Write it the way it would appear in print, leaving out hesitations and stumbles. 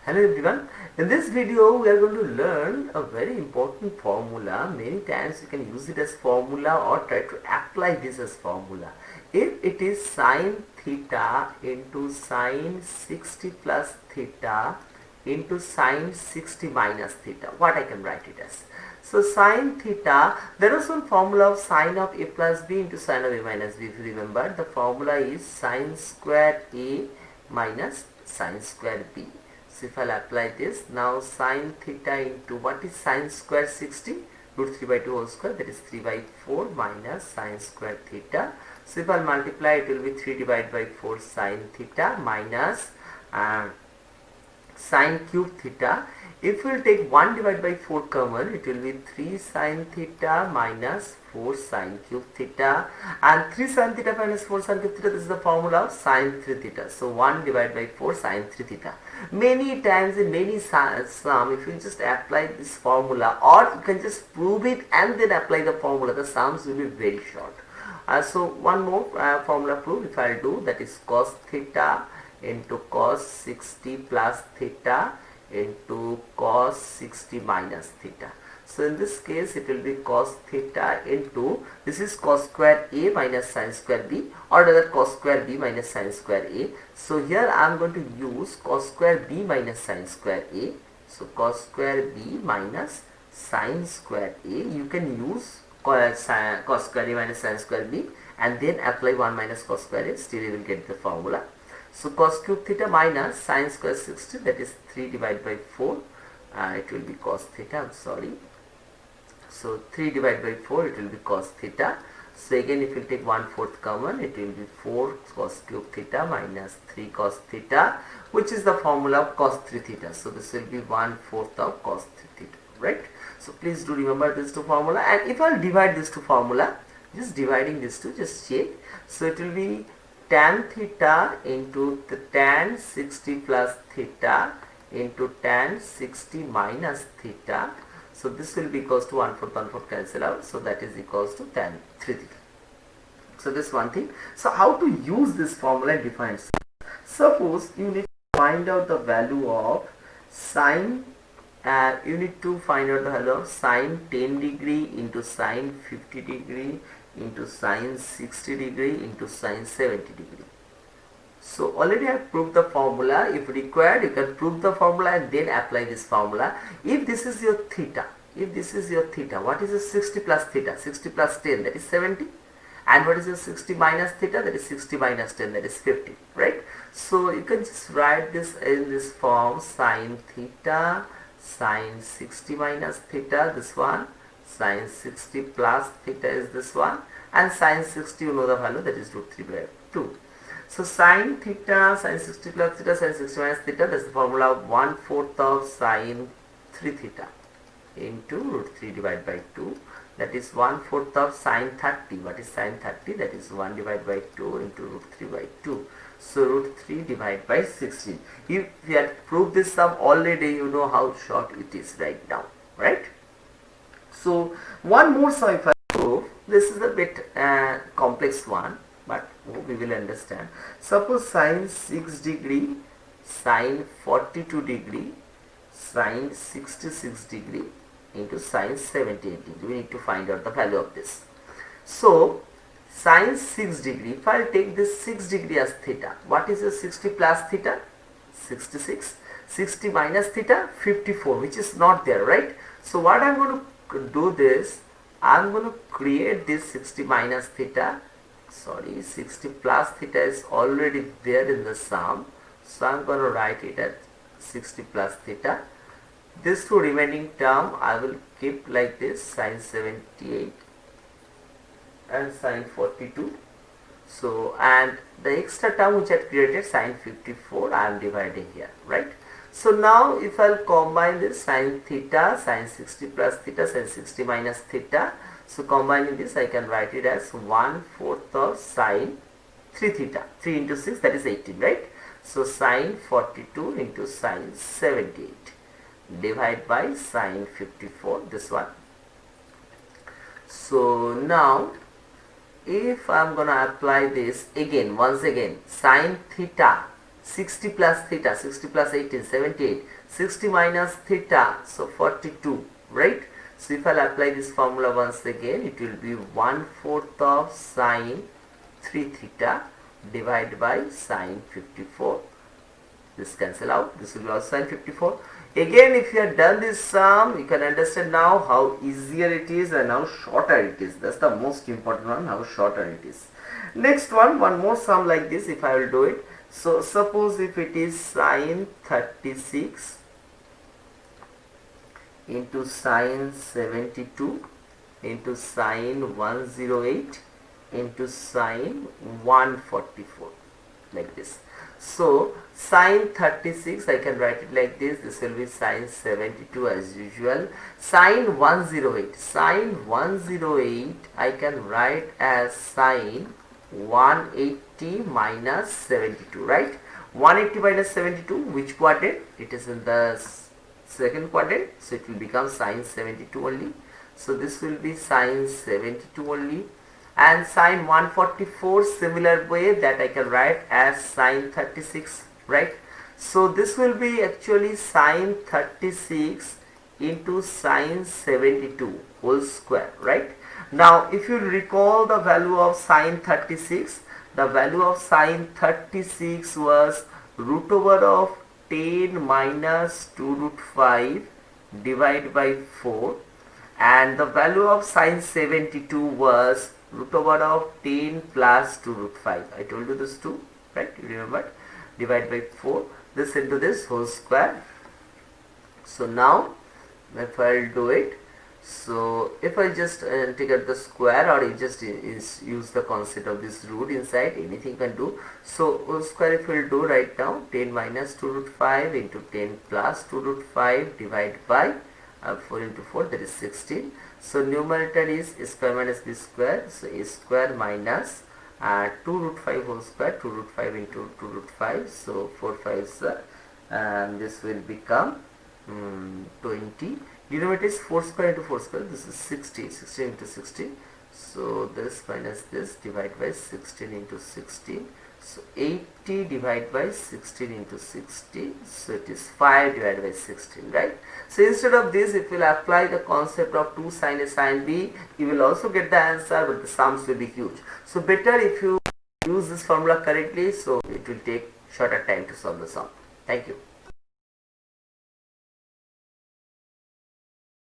Hello everyone, in this video we are going to learn a very important formula. Many times you can use it as formula or try to apply this as formula. If it is sine theta into sine 60 plus theta into sine 60 minus theta, what I can write it as? So sine theta, there is one formula of sine of a plus b into sine of a minus b. If you remember, the formula is sine square a minus sine square b. So if I'll apply this, now sine theta into what is sine square 60? Root 3 by 2 whole square, that is 3 by 4 minus sine square theta. So if I'll multiply, it will be 3 divided by 4 sine theta minus sine cube theta. If we will take 1 divided by 4 common, it will be 3 sine theta minus 4 sine cube theta, and 3 sine theta minus 4 sine cube theta, this is the formula of sine 3 theta. So 1 divided by 4 sine 3 theta. Many times in many sum, if you just apply this formula, or you can just prove it and then apply the formula, the sums will be very short. So one more formula proof if I will do, that is cos theta into cos 60 plus theta into cos 60 minus theta. So in this case it will be cos theta into, this is cos square a minus sin square b, or rather cos square b minus sin square a. So here I am going to use cos square b minus sin square a. So cos square b minus sin square a, you can use cos square a minus sin square b and then apply 1 minus cos square a, still you will get the formula. So cos cube theta minus sin square 60, that is 3 divided by 4, it will be cos theta, I am sorry. So 3 divided by 4, it will be cos theta. So again if you take 1/4 common, it will be 4 cos cube theta minus 3 cos theta, which is the formula of cos 3 theta. So this will be 1/4 of cos 3 theta, right? So please do remember these two formula, and if I will divide these two formula, just dividing these two, just check. So it will be tan theta into the tan 60 plus theta into tan 60 minus theta. So this will be equals to 1/4 cancel out. So that is equals to tan 3 theta. So this one thing. So how to use this formula and define? Suppose you need to find out the value of sine, you need to find out the value of sine 10 degree into sine 50 degree into sine 60 degree into sine 70 degree. So already I have proved the formula. If required, you can prove the formula and then apply this formula. If this is your theta, what is the 60 plus theta? 60 plus 10, that is 70. And what is the 60 minus theta? That is 60 minus 10, that is 50, right? So you can just write this in this form: sine theta, sine 60 minus theta, this one, sine 60 plus theta is this one, and sine 60 you know the value, that is root 3 by 2. So sine theta, sine 60 plus theta, sine 60 minus theta, that is the formula of 1/4 of sine 3 theta into root 3 divided by 2, that is 1/4 of sine 30. What is sine 30? That is 1 divided by 2 into root 3 by 2. So root 3 divided by 16. If you had proved this sum already, you know how short it is right now, right? So one more sum if I prove, this is a bit complex one, but we will understand. Suppose sine 6 degree, sine 42 degree, sine 66 degree into sine 78 degree. We need to find out the value of this. So sine 6 degree, if I will take this 6 degree as theta, what is the 60 plus theta? 66. 60 minus theta? 54, which is not there, right? So what I am going to do this, I am going to create this 60 minus theta, 60 plus theta is already there in the sum. So I am going to write it at 60 plus theta. This two remaining term I will keep like this, sine 78 and sine 42. So and the extra term which I had created, sine 54, I am dividing here, right? So now if I will combine this sine theta, sine 60 plus theta, sine 60 minus theta, so combining this I can write it as 1/4 of sine 3 theta, 3 into 6, that is 18, right? So sine 42 into sine 78 divided by sine 54, this one. So now if I am going to apply this again, once again, sine theta 60 plus theta, 60 plus 18, 78. 60 minus theta, so 42, right? So if I'll apply this formula once again, it will be 1/4 of sine 3 theta divided by sine 54. This cancel out, this will be also sine 54. Again, if you have done this sum, you can understand now how easier it is and how shorter it is. That's the most important one, how shorter it is. Next one more sum like this, if I will do it. So suppose if it is sine 36 into sine 72 into sine 108 into sine 144, like this. So sine 36, I can write it like this. This will be sine 72 as usual. Sine 108 I can write as sine 180 minus 72, right? 180 minus 72, which quadrant? It is in the second quadrant, so it will become sine 72 only. So this will be sine 72 only. And sine 144, similar way, that I can write as sine 36, right? So this will be actually sine 36 into sine 72 whole square, right? Now if you recall the value of sine 36, the value of sine 36 was root over of 10 minus 2 root 5 divided by 4, and the value of sine 72 was root over of 10 plus 2 root 5. I told you this too, right? You remember? Divide by 4, this into this whole square. So now if I will do it, so if I just take out the square, or you just use the concept of this root inside, anything can do. So whole square if we will do right now, 10 minus 2 root 5 into 10 plus 2 root 5 divided by 4 into 4, that is 16. So numerator is a square minus b square, so a square minus 2 root 5 whole square, 2 root 5 into 2 root 5, so 4 5s, and this will become 20. Denominator is 4 square into 4 square, this is 60, 16 into 16, so this minus this divided by 16 into 16, so 80 divided by 16 into 60, so it is 5 divided by 16, right? So instead of this, if you will apply the concept of 2 sin A sin B, you will also get the answer, but the sums will be huge. So better if you use this formula correctly, so it will take shorter time to solve the sum. Thank you.